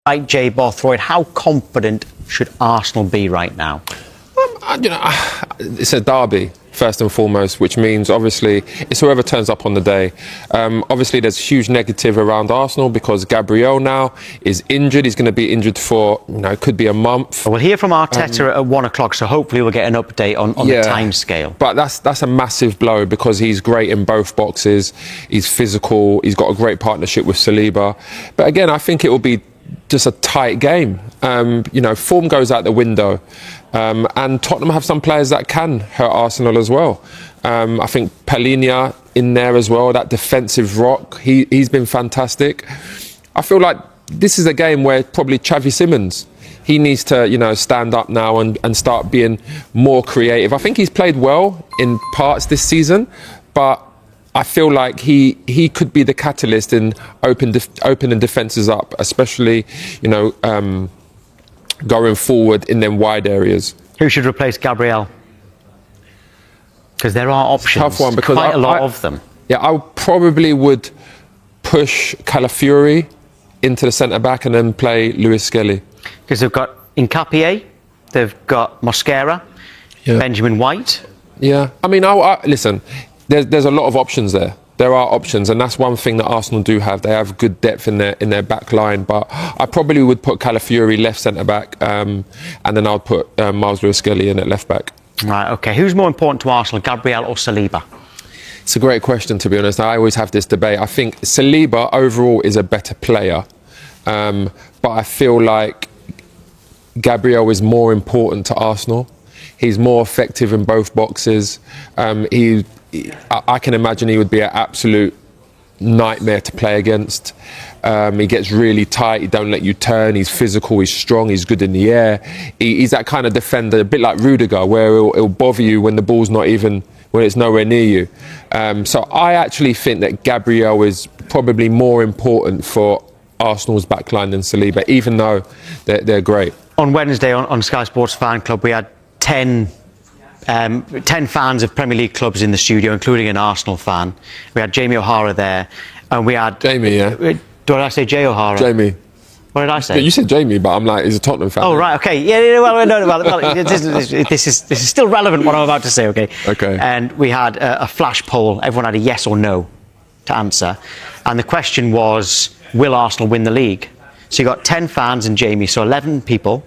Right, Jay Bothroyd, how confident should Arsenal be right now? It's a derby, first and foremost, which means, obviously, it's whoever turns up on the day. Obviously, there's huge negative around Arsenal because Gabriel now is injured. He's going to be injured for, it could be a month. We'll hear from Arteta at 1 o'clock, so hopefully we'll get an update on the time scale. But that's a massive blow because he's great in both boxes. He's physical. He's got a great partnership with Saliba. But again, I think it will be just a tight game. Form goes out the window. And Tottenham have some players that can hurt Arsenal as well. I think Palhinha in there as well, that defensive rock, he's been fantastic. I feel like this is a game where probably Xavi Simons, he needs to, stand up now and start being more creative. I think he's played well in parts this season, but I feel like he could be the catalyst in opening defences up, especially, going forward in them wide areas. Who should replace Gabriel? Because there are options. Tough one, because quite a lot of them. Yeah, I probably would push Calafiori into the centre back and then play Luis Skelly. Because they've got Nkapie, they've got Mosquera, Benjamin White. Yeah, I mean, listen. There's a lot of options there. There are options, and that's one thing that Arsenal do have. They have good depth in their back line, but I probably would put Calafiori left centre-back, and then I'd put Miles Lewis-Skelly in at left-back. Right, OK. Who's more important to Arsenal, Gabriel or Saliba? It's a great question, to be honest. I always have this debate. I think Saliba overall is a better player, but I feel like Gabriel is more important to Arsenal. He's more effective in both boxes. I can imagine he would be an absolute nightmare to play against. He gets really tight, he don't let you turn, he's physical, he's strong, he's good in the air. He's that kind of defender, a bit like Rudiger, where it'll bother you when the ball's not even, when it's nowhere near you. So I actually think that Gabriel is probably more important for Arsenal's backline than Saliba, even though they're great. On Wednesday on Sky Sports Fan Club, we had 10 fans of Premier League clubs in the studio, including an Arsenal fan. We had Jamie O'Hara there, and we had... Jamie, yeah. Did I say Jay O'Hara? Jamie. What did I say? Yeah, you said Jamie, but I'm like, he's a Tottenham fan. Oh, right, OK. Yeah, well, this is still relevant, what I'm about to say, OK? OK. And we had a flash poll. Everyone had a yes or no to answer. And the question was, will Arsenal win the league? So you got 10 fans and Jamie, so 11 people.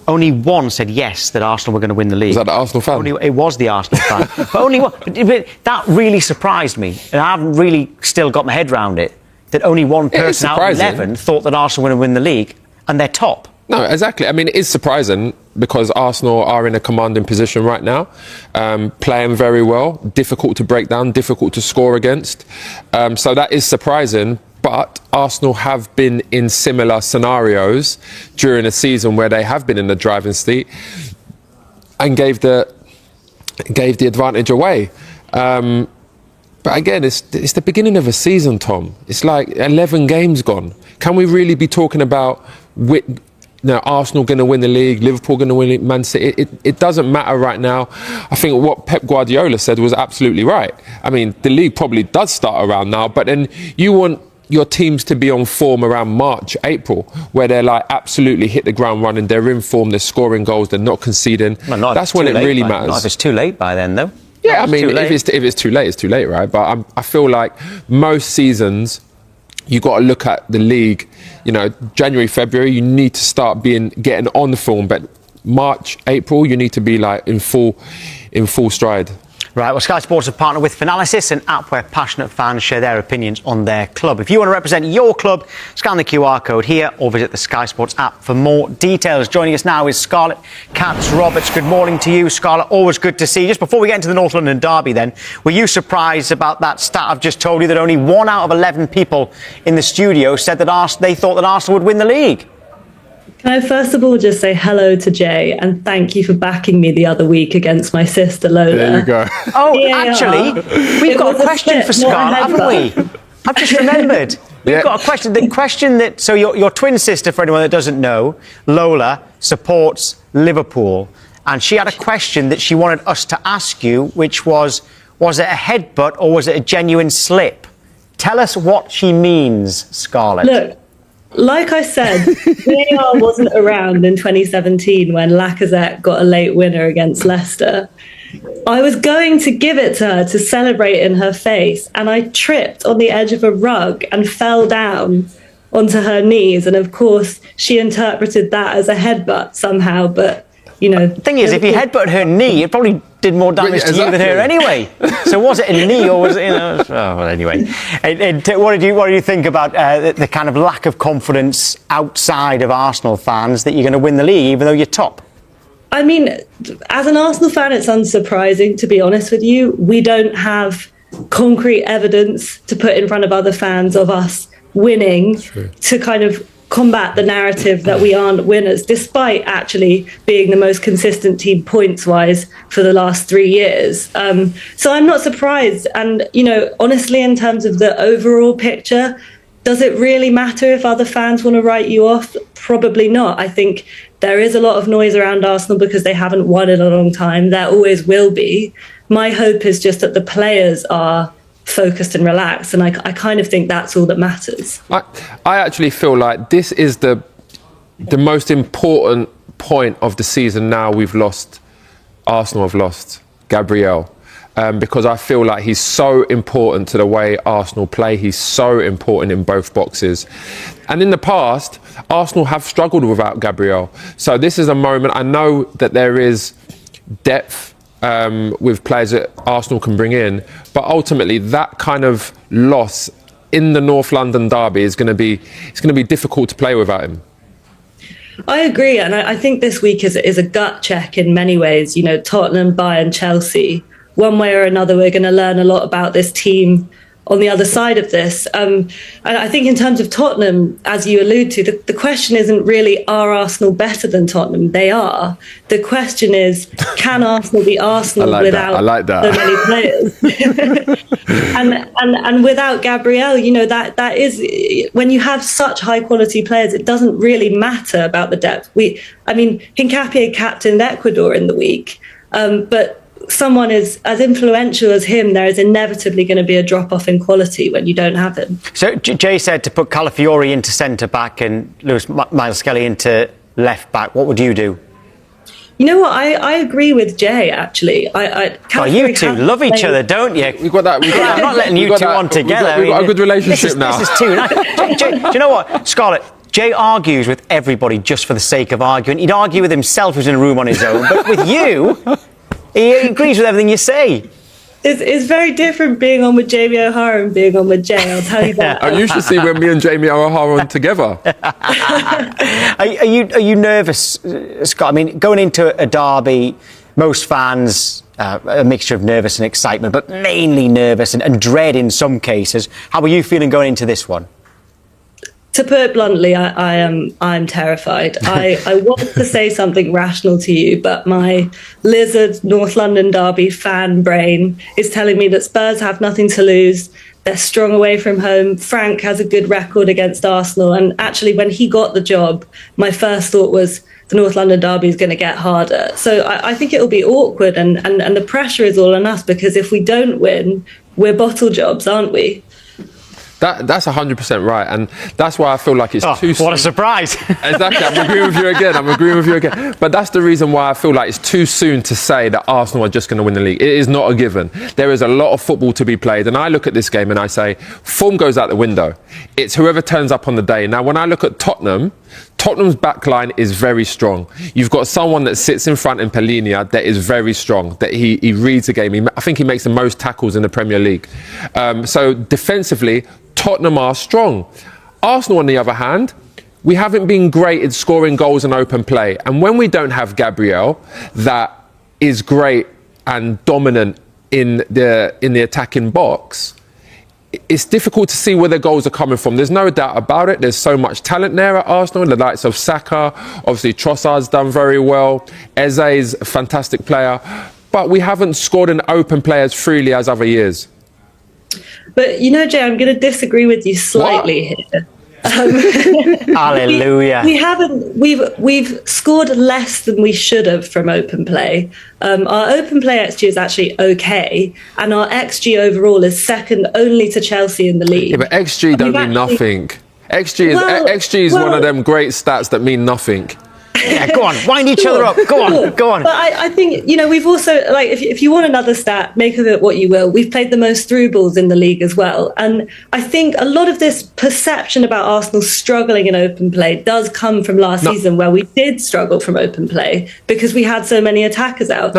Only one said yes, that Arsenal were going to win the league. Was that the Arsenal fan? It was the Arsenal fan. But only one. But that really surprised me. And I haven't really still got my head around it. That only one person out of 11 thought that Arsenal were going to win the league, and they're top. No, exactly. I mean, it is surprising because Arsenal are in a commanding position right now, playing very well, difficult to break down, difficult to score against. So that is surprising. But Arsenal have been in similar scenarios during a season where they have been in the driving seat and gave the advantage away. But again, it's the beginning of a season, Tom. It's like 11 games gone. Can we really be talking about Arsenal going to win the league, Liverpool going to win it, Man City? It doesn't matter right now. I think what Pep Guardiola said was absolutely right. I mean, the league probably does start around now, but then you want your teams to be on form around March, April, where they're like absolutely hit the ground running, they're in form, they're scoring goals, they're not conceding. Well, that's when it really matters. Not if it's too late by then, though. Yeah, I mean, if it's too late, it's too late, right? But I feel like most seasons, you got to look at the league. January, February, you need to start getting on the form, but March, April, you need to be like in full stride. Right, well, Sky Sports have partnered with Finalysis, an app where passionate fans share their opinions on their club. If you want to represent your club, scan the QR code here or visit the Sky Sports app for more details. Joining us now is Scarlett Katz-Roberts. Good morning to you, Scarlett. Always good to see you. Just before we get into the North London derby then, were you surprised about that stat I've just told you, that only 1 out of 11 people in the studio said that they thought that Arsenal would win the league? Can I first of all just say hello to Jay and thank you for backing me the other week against my sister Lola. There you go. Oh, actually, we've got a question for Scarlett, haven't we? I've just remembered. We've got a question. The question that... So your twin sister, for anyone that doesn't know, Lola, supports Liverpool. And she had a question that she wanted us to ask you, which was it a headbutt or was it a genuine slip? Tell us what she means, Scarlett. Look, Like I said, VAR wasn't around in 2017 when Lacazette got a late winner against Leicester. I was going to give it to her to celebrate in her face, and I tripped on the edge of a rug and fell down onto her knees. And of course, she interpreted that as a headbutt somehow. But, you know. The thing is, if you headbutt her knee, it probably did more damage to you than her anyway. So was it a knee or was it, oh, well, anyway. What did you think about the kind of lack of confidence outside of Arsenal fans that you're going to win the league, even though you're top? I mean, as an Arsenal fan, it's unsurprising, to be honest with you. We don't have concrete evidence to put in front of other fans of us winning to kind of combat the narrative that we aren't winners, despite actually being the most consistent team points-wise for the last 3 years. So I'm not surprised. And, you know, honestly, in terms of the overall picture, does it really matter if other fans want to write you off? Probably not. I think there is a lot of noise around Arsenal because they haven't won in a long time. There always will be. My hope is just that the players are focused and relaxed, and I kind of think that's all that matters. I actually feel like this is the most important point of the season now. Arsenal have lost Gabriel. Because I feel like he's so important to the way Arsenal play. He's so important in both boxes. And in the past, Arsenal have struggled without Gabriel. So this is a moment. I know that there is depth with players that Arsenal can bring in, but ultimately that kind of loss in the North London derby is going to be difficult to play without him. I agree, and I think this week is a gut check in many ways. You know, Tottenham, Bayern, Chelsea. One way or another, we're going to learn a lot about this team on the other side of this. And I think in terms of Tottenham, as you allude to, the question isn't really, are Arsenal better than Tottenham? They are. The question is, can Arsenal be Arsenal without so many players? and without Gabriel, you know, that is, when you have such high quality players, it doesn't really matter about the depth. Hincapié captained Ecuador in the week, but someone as influential as him, there is inevitably going to be a drop-off in quality when you don't have him. So Jay said to put Calafiori into centre-back and Miles Skelly into left-back. What would you do? You know what? I agree with Jay, actually. You two love each other, don't you? We've got that. I'm not letting you two on together. We've got a good relationship now. This is too nice. Jay, do you know what, Scarlett? Jay argues with everybody just for the sake of arguing. He'd argue with himself who's in a room on his own. But with you, he agrees with everything you say. It's very different being on with Jamie O'Hara and being on with Jay, I'll tell you that. You should see when me and Jamie O'Hara are on together. Are you nervous, Scott? I mean, going into a derby, most fans, a mixture of nervous and excitement, but mainly nervous and dread in some cases. How are you feeling going into this one? To put it bluntly, I'm terrified. I want to say something rational to you, but my lizard North London derby fan brain is telling me that Spurs have nothing to lose. They're strong away from home. Frank has a good record against Arsenal. And actually, when he got the job, my first thought was the North London derby is going to get harder. So I think it will be awkward, and the pressure is all on us, because if we don't win, we're bottle jobs, aren't we? That's 100% right, and that's why I feel like it's too soon. What a surprise. Exactly, I'm agreeing with you again. But that's the reason why I feel like it's too soon to say that Arsenal are just going to win the league. It is not a given. There is a lot of football to be played, and I look at this game and I say, form goes out the window. It's whoever turns up on the day. Now, when I look at Tottenham's backline is very strong. You've got someone that sits in front in Pellegrini that is very strong, that he reads the game. I think he makes the most tackles in the Premier League. So defensively, Tottenham are strong. Arsenal, on the other hand, we haven't been great at scoring goals and open play. And when we don't have Gabriel, that is great and dominant in the attacking box, it's difficult to see where the goals are coming from. There's no doubt about it. There's so much talent there at Arsenal. The likes of Saka, obviously Trossard's done very well. Eze's a fantastic player. But we haven't scored in open play as freely as other years. But, you know, Jay, I'm going to disagree with you slightly here. Hallelujah. We've scored less than we should have from open play. Our open play XG is actually okay, and our XG overall is second only to Chelsea in the league. Yeah, but XG don't mean nothing. XG is one of them great stats that mean nothing. Yeah, go on, wind each other up. Go on, go on. But I think, we've also, like, if you want another stat, make of it what you will. We've played the most through balls in the league as well. And I think a lot of this perception about Arsenal struggling in open play does come from last season, where we did struggle from open play because we had so many attackers out.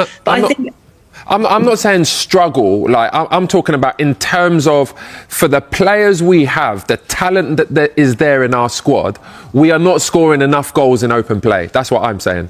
I'm not saying struggle. Like, I'm talking about in terms of, for the players we have, the talent that is there in our squad, we are not scoring enough goals in open play. That's what I'm saying.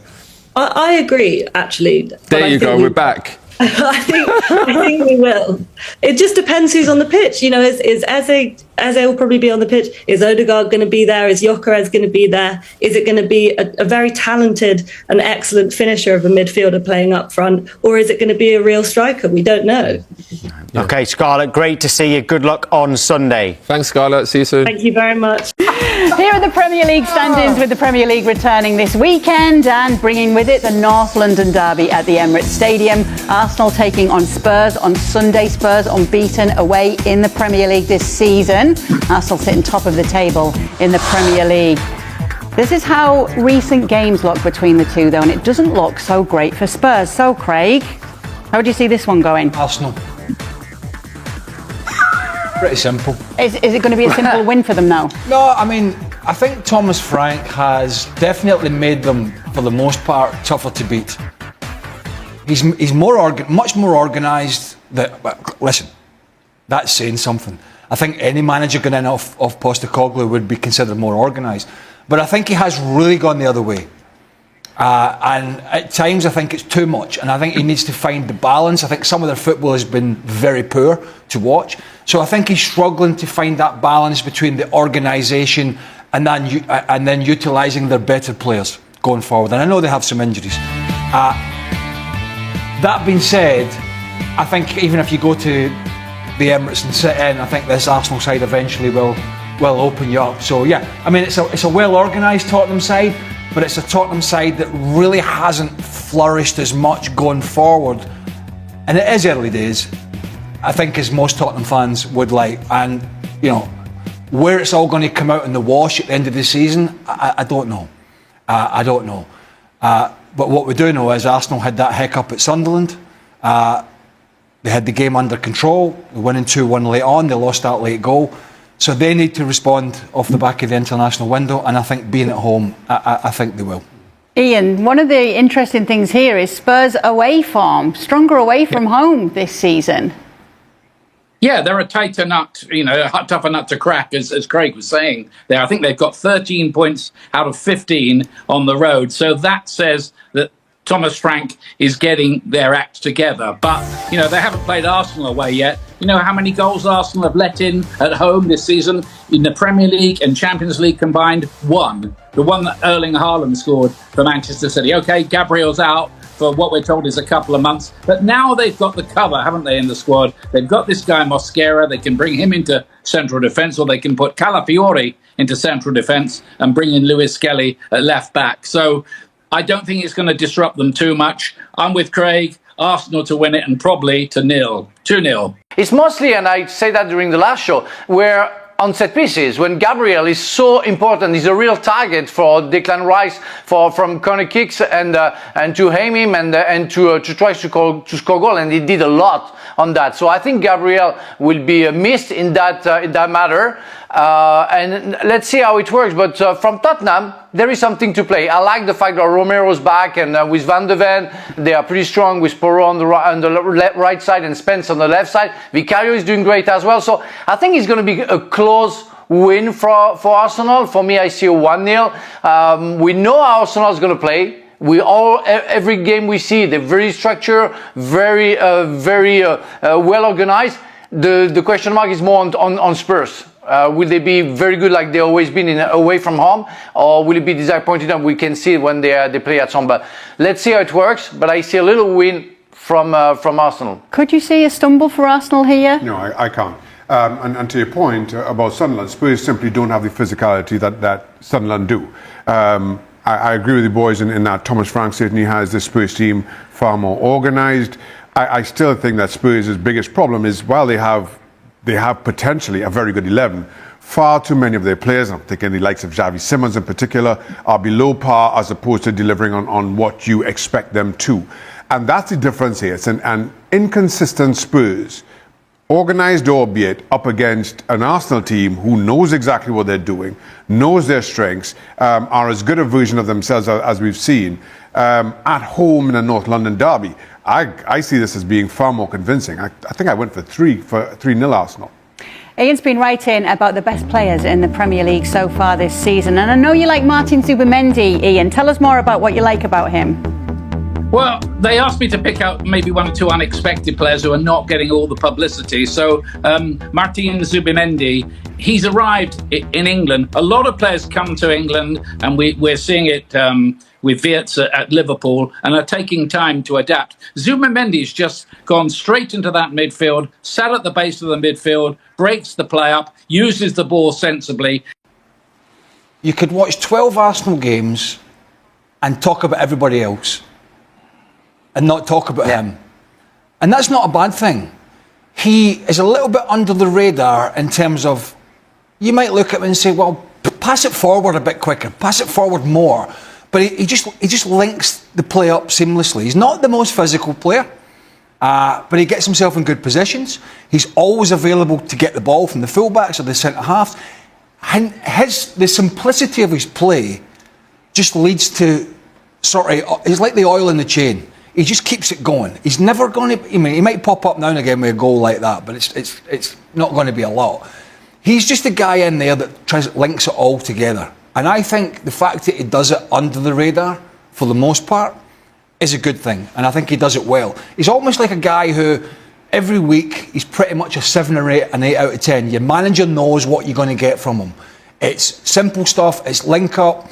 I agree, actually. There you go. We're back. I think we will. It just depends who's on the pitch. Is Eze will probably be on the pitch. Is Odergard going to be there? Is Gyökeres going to be there? Is it going to be a very talented and excellent finisher of a midfielder playing up front? Or is it going to be a real striker? We don't know. Yeah. OK, Scarlett, great to see you. Good luck on Sunday. Thanks, Scarlett. See you soon. Thank you very much. Here are the Premier League stand-ins, with the Premier League returning this weekend and bringing with it the North London derby at the Emirates Stadium. Arsenal taking on Spurs on Sunday. Spurs unbeaten away in the Premier League this season. Arsenal sitting top of the table in the Premier League. This is how recent games look between the two, though, and it doesn't look so great for Spurs. So, Craig, how do you see this one going? Arsenal. Pretty simple. Is it going to be a simple win for them now? No, I mean, I think Thomas Frank has definitely made them, for the most part, tougher to beat. He's much more organised. Listen, that's saying something. I think any manager going in off Postecoglou would be considered more organised. But I think he has really gone the other way. And at times I think it's too much, and I think he needs to find the balance. I think some of their football has been very poor to watch. So I think he's struggling to find that balance between the organisation and then utilising their better players going forward. And I know they have some injuries. That being said, I think even if you go to the Emirates and sit in, I think this Arsenal side eventually will open you up. So yeah, I mean, it's a well organised Tottenham side, but it's a Tottenham side that really hasn't flourished as much going forward. And it is early days, I think, as most Tottenham fans would like. And, where it's all going to come out in the wash at the end of the season, I don't know. I don't know. But what we do know is Arsenal had that hiccup at Sunderland. They had the game under control. They winning 2-1 late on. They lost that late goal. So they need to respond off the back of the international window. And I think being at home, I think they will. Ian, one of the interesting things here is Spurs away form, stronger away from home this season. Yeah, they're a tighter nut, a tougher nut to crack, as Craig was saying there. I think they've got 13 points out of 15 on the road. So that says that Thomas Frank is getting their act together. But, they haven't played Arsenal away yet. You know how many goals Arsenal have let in at home this season? In the Premier League and Champions League combined, one. The one that Erling Haaland scored for Manchester City. OK, Gabriel's out for what we're told is a couple of months. But now they've got the cover, haven't they, in the squad? They've got this guy Mosquera. They can bring him into central defence, or they can put Calafiori into central defence and bring in Lewis Skelly at left back. So I don't think it's going to disrupt them too much. I'm with Craig. Arsenal to win it, and probably to 2-0. It's mostly, and I say that during the last show, where on set pieces, when Gabriel is so important, he's a real target for Declan Rice from corner kicks and to aim him and to try to score goal, and he did a lot on that. So I think Gabriel will be missed in that matter. And let's see how it works. But from Tottenham, there is something to play. I like the fact that Romero's back, and with Van de Ven, they are pretty strong with Porro on the right side and Spence on the left side. Vicario is doing great as well. So I think it's going to be a close win for Arsenal. For me, I see a 1-0. We know how Arsenal is going to play. Every game we see, they're very structured, very well organized. The question mark is more on Spurs. Will they be very good like they've always been away from home, or will it be disappointing? And we can see when they play at home. But let's see how it works. But I see a little win from Arsenal. Could you see a stumble for Arsenal here? No, I can't. And to your point about Sunderland, Spurs simply don't have the physicality that Sunderland do. I agree with the boys in that Thomas Frank certainly has the Spurs team far more organised. I still think that Spurs' biggest problem is, while they have potentially a very good 11, far too many of their players, I'm thinking the likes of Xavi Simons in particular, are below par as opposed to delivering on what you expect them to. And that's the difference here. It's an inconsistent Spurs, organised albeit, up against an Arsenal team who knows exactly what they're doing, knows their strengths, are as good a version of themselves as we've seen, at home in a North London derby. I see this as being far more convincing. I think I went for 3-0 Arsenal. Ian's been writing about the best players in the Premier League so far this season, and I know you like Martin Zubimendi, Ian. Tell us more about what you like about him. Well, they asked me to pick out maybe one or two unexpected players who are not getting all the publicity. So Martin Zubimendi, he's arrived in England. A lot of players come to England, and we're seeing it with Wirtz at Liverpool, and are taking time to adapt. Zubimendi's just gone straight into that midfield, sat at the base of the midfield, breaks the play up, uses the ball sensibly. You could watch 12 Arsenal games and talk about everybody else and not talk about him. And that's not a bad thing. He is a little bit under the radar in terms of, you might look at him and say, well, pass it forward a bit quicker, pass it forward more. But he just links the play up seamlessly. He's not the most physical player, but he gets himself in good positions. He's always available to get the ball from the fullbacks or the centre halves. And the simplicity of his play just leads to he's like the oil in the chain. He just keeps it going. He's never going to. I mean, he might pop up now and again with a goal like that, but it's not going to be a lot. He's just a guy in there that links it all together. And I think the fact that he does it under the radar, for the most part, is a good thing. And I think he does it well. He's almost like a guy who, every week, he's pretty much a 7 or 8, an 8 out of 10. Your manager knows what you're going to get from him. It's simple stuff, it's link up,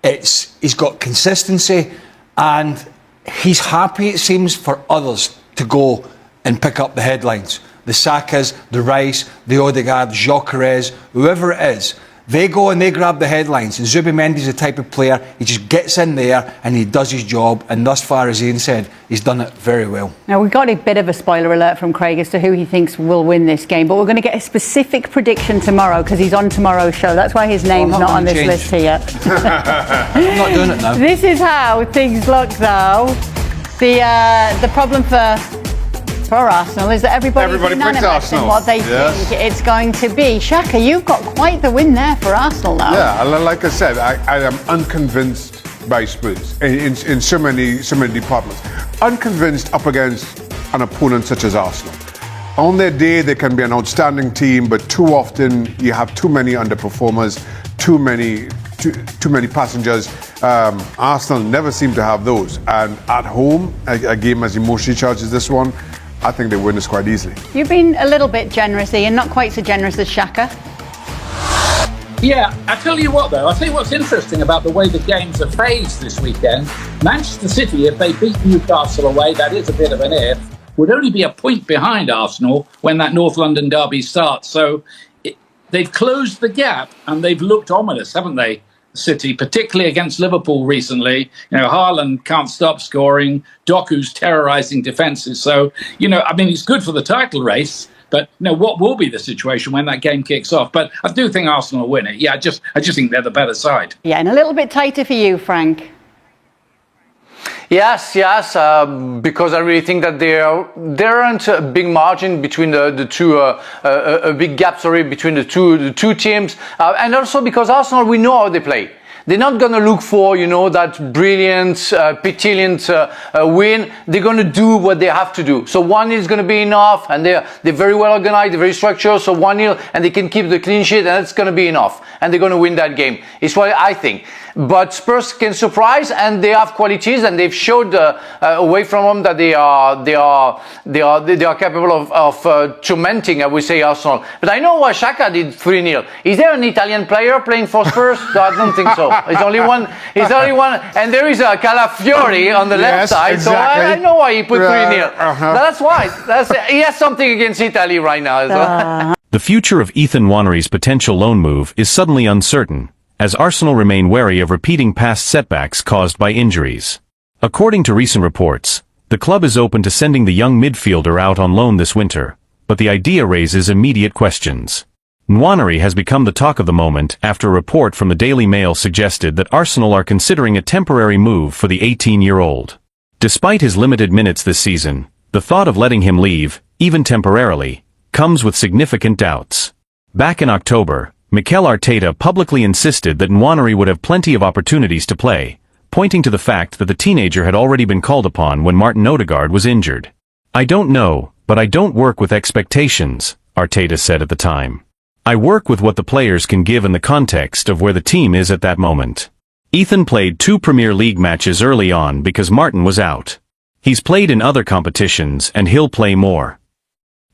he's got consistency, and he's happy, it seems, for others to go and pick up the headlines. The Sakas, the Rice, the Odergard, Gyökeres, whoever it is. They go and they grab the headlines. And Zubimendi's the type of player, he just gets in there and he does his job. And thus far, as Ian said, he's done it very well. Now, we've got a bit of a spoiler alert from Craig as to who he thinks will win this game. But we're going to get a specific prediction tomorrow because he's on tomorrow's show. That's why his name's not on this list here. I'm not doing it now. This is how things look, though. The problem for Arsenal is that everybody unanimous in what they think it's going to be. Shaka, you've got quite the win there for Arsenal now. Yeah, like I said, I am unconvinced by Spurs in so many departments. Unconvinced up against an opponent such as Arsenal. On their day, they can be an outstanding team, but too often you have too many underperformers, too many passengers. Arsenal never seem to have those. And at home, a game as emotionally charged as this one, I think they win this quite easily. You've been a little bit generous, Ian, not quite so generous as Shaka. Yeah, I tell you what, though, I tell you what's interesting about the way the games are phased this weekend. Manchester City, if they beat Newcastle away, that is a bit of an if, would only be a point behind Arsenal when that North London derby starts. So they've closed the gap and they've looked ominous, haven't they? City, particularly against Liverpool recently. You know, Haaland can't stop scoring. Doku's terrorising defences. So, I mean, it's good for the title race. But what will be the situation when that game kicks off? But I do think Arsenal will win it. Yeah, I just think they're the better side. Yeah, and a little bit tighter for you, Frank. Yes, because I really think that there aren't a big margin between the two, a big gap, between the two teams, and also because Arsenal, we know how they play. They're not going to look for, that brilliant, petulant win. They're going to do what they have to do. So 1-0 is going to be enough, and they're very well organized, they're very structured. So 1-0, and they can keep the clean sheet, and it's going to be enough. And they're going to win that game. It's what I think. But Spurs can surprise, and they have qualities, and they've showed away from them that they are capable of tormenting, I would say, Arsenal. But I know why Xhaka did 3-0. Is there an Italian player playing for Spurs? No, I don't think so. It's only one. And there is a Calafiori on the left side, exactly. So I know why he put 3-0. That's why. He has something against Italy right now as well. The future of Ethan Nwanery's potential loan move is suddenly uncertain, as Arsenal remain wary of repeating past setbacks caused by injuries. According to recent reports, the club is open to sending the young midfielder out on loan this winter, but the idea raises immediate questions. Nwaneri has become the talk of the moment after a report from the Daily Mail suggested that Arsenal are considering a temporary move for the 18-year-old. Despite his limited minutes this season, the thought of letting him leave, even temporarily, comes with significant doubts. Back in October, Mikel Arteta publicly insisted that Nwaneri would have plenty of opportunities to play, pointing to the fact that the teenager had already been called upon when Martin Odergard was injured. "I don't know, but I don't work with expectations," Arteta said at the time. "I work with what the players can give in the context of where the team is at that moment." Ethan played 2 Premier League matches early on because Martin was out. He's played in other competitions and he'll play more.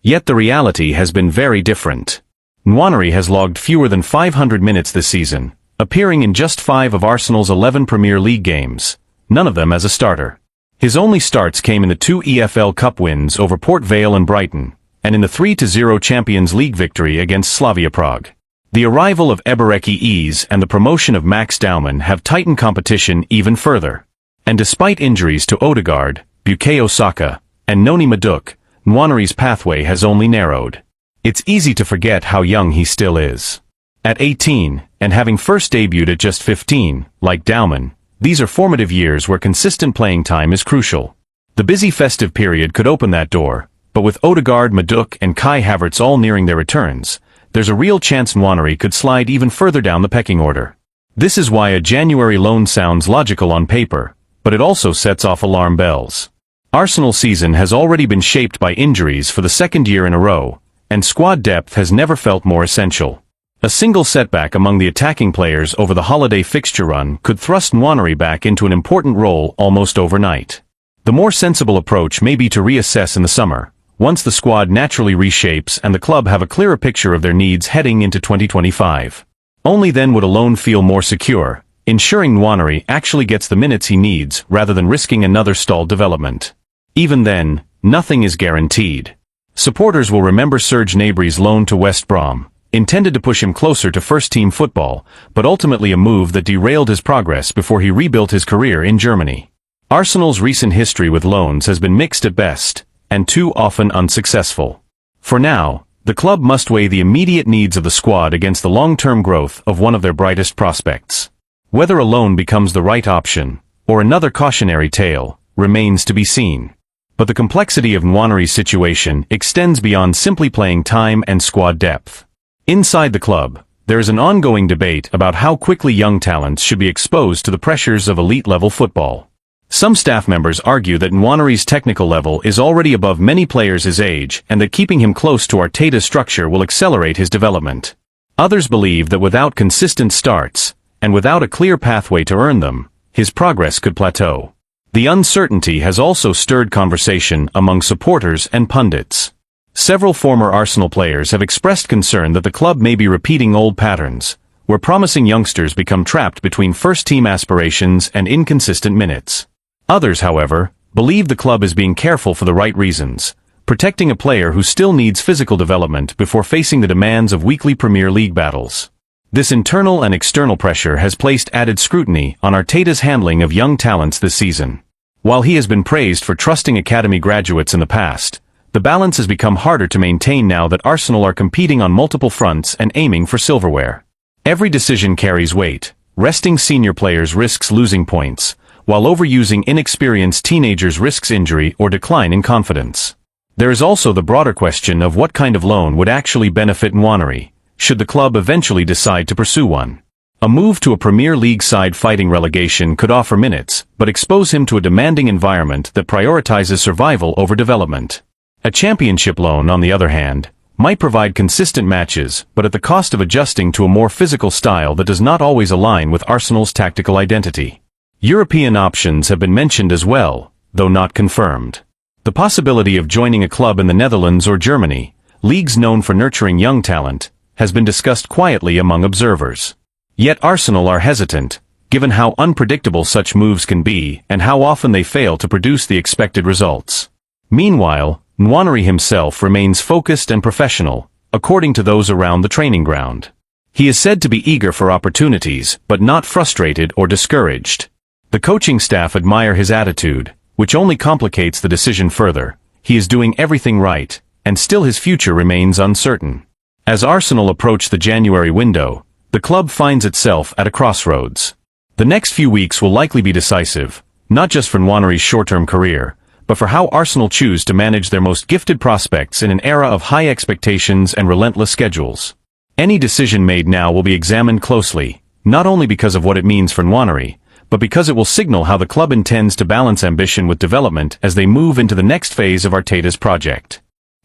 Yet the reality has been very different. Nwaneri has logged fewer than 500 minutes this season, appearing in just 5 of Arsenal's 11 Premier League games, none of them as a starter. His only starts came in the 2 EFL Cup wins over Port Vale and Brighton, and in the 3-0 Champions League victory against Slavia Prague. The arrival of Ebereki Eze and the promotion of Max Daumann have tightened competition even further. And despite injuries to Odegaard, Bukayo Saka, and Noni Madueke, Nwaneri's pathway has only narrowed. It's easy to forget how young he still is. At 18, and having first debuted at just 15, like Daumann, these are formative years where consistent playing time is crucial. The busy festive period could open that door, but with Odegaard, Madueke, and Kai Havertz all nearing their returns, there's a real chance Nwaneri could slide even further down the pecking order. This is why a January loan sounds logical on paper, but it also sets off alarm bells. Arsenal's season has already been shaped by injuries for the second year in a row, and squad depth has never felt more essential. A single setback among the attacking players over the holiday fixture run could thrust Nwaneri back into an important role almost overnight. The more sensible approach may be to reassess in the summer, once the squad naturally reshapes and the club have a clearer picture of their needs heading into 2025. Only then would a loan feel more secure, ensuring Nwaneri actually gets the minutes he needs rather than risking another stalled development. Even then, nothing is guaranteed. Supporters will remember Serge Gnabry's loan to West Brom, intended to push him closer to first-team football, but ultimately a move that derailed his progress before he rebuilt his career in Germany. Arsenal's recent history with loans has been mixed at best, and too often unsuccessful. For now, the club must weigh the immediate needs of the squad against the long-term growth of one of their brightest prospects. Whether a loan becomes the right option, or another cautionary tale, remains to be seen. But the complexity of Nwaneri's situation extends beyond simply playing time and squad depth. Inside the club, there is an ongoing debate about how quickly young talents should be exposed to the pressures of elite-level football. Some staff members argue that Nwaneri's technical level is already above many players his age and that keeping him close to Arteta's structure will accelerate his development. Others believe that without consistent starts, and without a clear pathway to earn them, his progress could plateau. The uncertainty has also stirred conversation among supporters and pundits. Several former Arsenal players have expressed concern that the club may be repeating old patterns, where promising youngsters become trapped between first-team aspirations and inconsistent minutes. Others, however, believe the club is being careful for the right reasons, protecting a player who still needs physical development before facing the demands of weekly Premier League battles. This internal and external pressure has placed added scrutiny on Arteta's handling of young talents this season. While he has been praised for trusting academy graduates in the past, the balance has become harder to maintain now that Arsenal are competing on multiple fronts and aiming for silverware. Every decision carries weight. Resting senior players risks losing points, while overusing inexperienced teenagers risks injury or decline in confidence. There is also the broader question of what kind of loan would actually benefit Nwaneri, should the club eventually decide to pursue one. A move to a Premier League side fighting relegation could offer minutes, but expose him to a demanding environment that prioritizes survival over development. A Championship loan, on the other hand, might provide consistent matches, but at the cost of adjusting to a more physical style that does not always align with Arsenal's tactical identity. European options have been mentioned as well, though not confirmed. The possibility of joining a club in the Netherlands or Germany, leagues known for nurturing young talent, has been discussed quietly among observers. Yet Arsenal are hesitant, given how unpredictable such moves can be and how often they fail to produce the expected results. Meanwhile, Nwaneri himself remains focused and professional, according to those around the training ground. He is said to be eager for opportunities, but not frustrated or discouraged. The coaching staff admire his attitude, which only complicates the decision further. He is doing everything right, and still his future remains uncertain. As Arsenal approach the January window, the club finds itself at a crossroads. The next few weeks will likely be decisive, not just for Nwaneri's short-term career, but for how Arsenal choose to manage their most gifted prospects in an era of high expectations and relentless schedules. Any decision made now will be examined closely, not only because of what it means for Nwaneri, but because it will signal how the club intends to balance ambition with development as they move into the next phase of Arteta's project.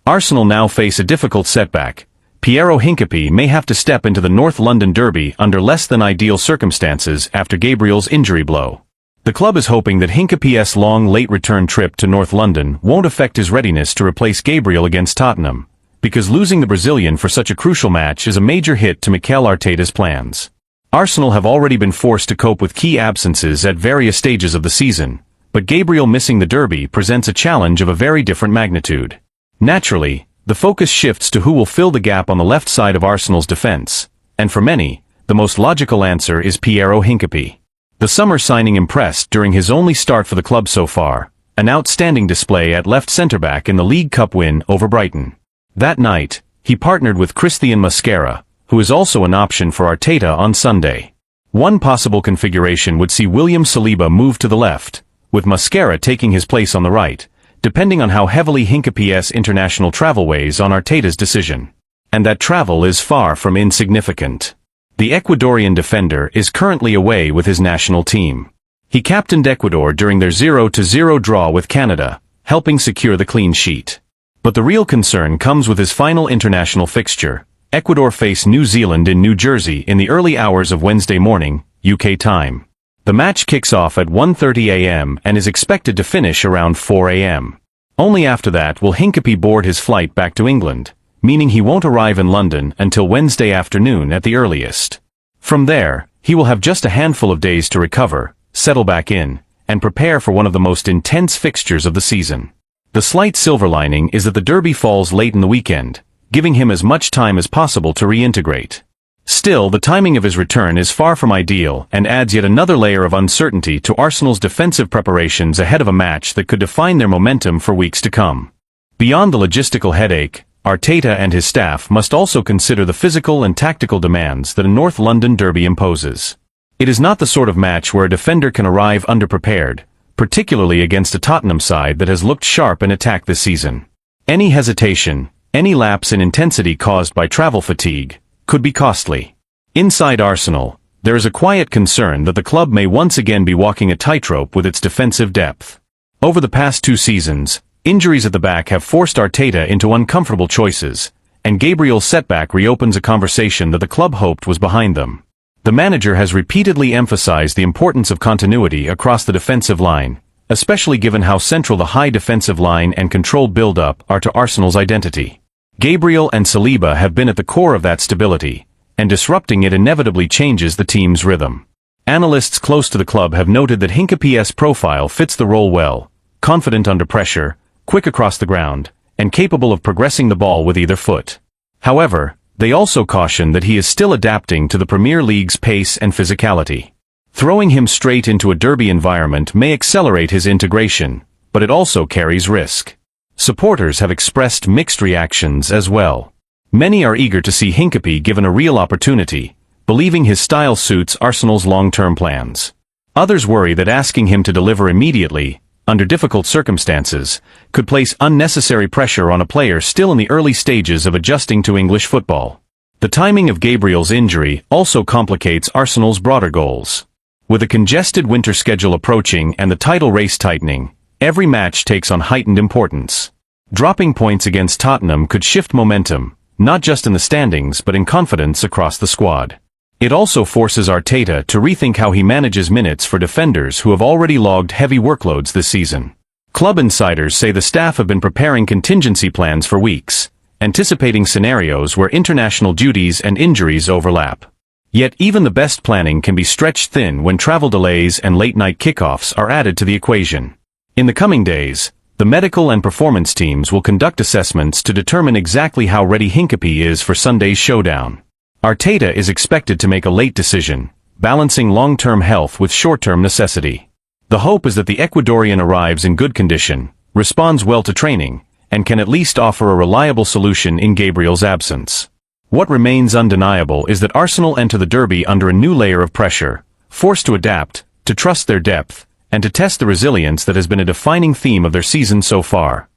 Arsenal now face a difficult setback. Piero Hincapié may have to step into the North London derby under less than ideal circumstances after Gabriel's injury blow. The club is hoping that Hincapié's long late return trip to North London won't affect his readiness to replace Gabriel against Tottenham, because losing the Brazilian for such a crucial match is a major hit to Mikel Arteta's plans. Arsenal have already been forced to cope with key absences at various stages of the season, but Gabriel missing the derby presents a challenge of a very different magnitude. Naturally, the focus shifts to who will fill the gap on the left side of Arsenal's defense, and for many, the most logical answer is Piero Hincapié. The summer signing impressed during his only start for the club so far, an outstanding display at left centre-back in the League Cup win over Brighton. That night, he partnered with Christian Mosquera, who is also an option for Arteta on Sunday. One possible configuration would see William Saliba move to the left, with Mosquera taking his place on the right, depending on how heavily Hincapié's international travel weighs on Arteta's decision. And that travel is far from insignificant. The Ecuadorian defender is currently away with his national team. He captained Ecuador during their 0-0 draw with Canada, helping secure the clean sheet. But the real concern comes with his final international fixture. Ecuador face New Zealand in New Jersey in the early hours of Wednesday morning, UK time. The match kicks off at 1:30 a.m. and is expected to finish around 4 a.m. Only after that will Hincapié board his flight back to England, meaning he won't arrive in London until Wednesday afternoon at the earliest. From there, he will have just a handful of days to recover, settle back in, and prepare for one of the most intense fixtures of the season. The slight silver lining is that the derby falls late in the weekend, giving him as much time as possible to reintegrate. Still, the timing of his return is far from ideal and adds yet another layer of uncertainty to Arsenal's defensive preparations ahead of a match that could define their momentum for weeks to come. Beyond the logistical headache, Arteta and his staff must also consider the physical and tactical demands that a North London derby imposes. It is not the sort of match where a defender can arrive underprepared, particularly against a Tottenham side that has looked sharp in attack this season. Any hesitation, any lapse in intensity caused by travel fatigue, could be costly. Inside Arsenal, there is a quiet concern that the club may once again be walking a tightrope with its defensive depth. Over the past 2 seasons, injuries at the back have forced Arteta into uncomfortable choices, and Gabriel's setback reopens a conversation that the club hoped was behind them. The manager has repeatedly emphasized the importance of continuity across the defensive line, especially given how central the high defensive line and controlled build-up are to Arsenal's identity. Gabriel and Saliba have been at the core of that stability, and disrupting it inevitably changes the team's rhythm. Analysts close to the club have noted that Hincapié's profile fits the role well, confident under pressure, quick across the ground, and capable of progressing the ball with either foot. However, they also caution that he is still adapting to the Premier League's pace and physicality. Throwing him straight into a derby environment may accelerate his integration, but it also carries risk. Supporters have expressed mixed reactions as well. Many are eager to see Hincapié given a real opportunity, believing his style suits Arsenal's long-term plans. Others worry that asking him to deliver immediately, under difficult circumstances, could place unnecessary pressure on a player still in the early stages of adjusting to English football. The timing of Gabriel's injury also complicates Arsenal's broader goals. With a congested winter schedule approaching and the title race tightening, every match takes on heightened importance. Dropping points against Tottenham could shift momentum, not just in the standings but in confidence across the squad. It also forces Arteta to rethink how he manages minutes for defenders who have already logged heavy workloads this season. Club insiders say the staff have been preparing contingency plans for weeks, anticipating scenarios where international duties and injuries overlap. Yet even the best planning can be stretched thin when travel delays and late-night kickoffs are added to the equation. In the coming days, the medical and performance teams will conduct assessments to determine exactly how ready Hincapié is for Sunday's showdown. Arteta is expected to make a late decision, balancing long-term health with short-term necessity. The hope is that the Ecuadorian arrives in good condition, responds well to training, and can at least offer a reliable solution in Gabriel's absence. What remains undeniable is that Arsenal enter the derby under a new layer of pressure, forced to adapt, to trust their depth, and to test the resilience that has been a defining theme of their season so far.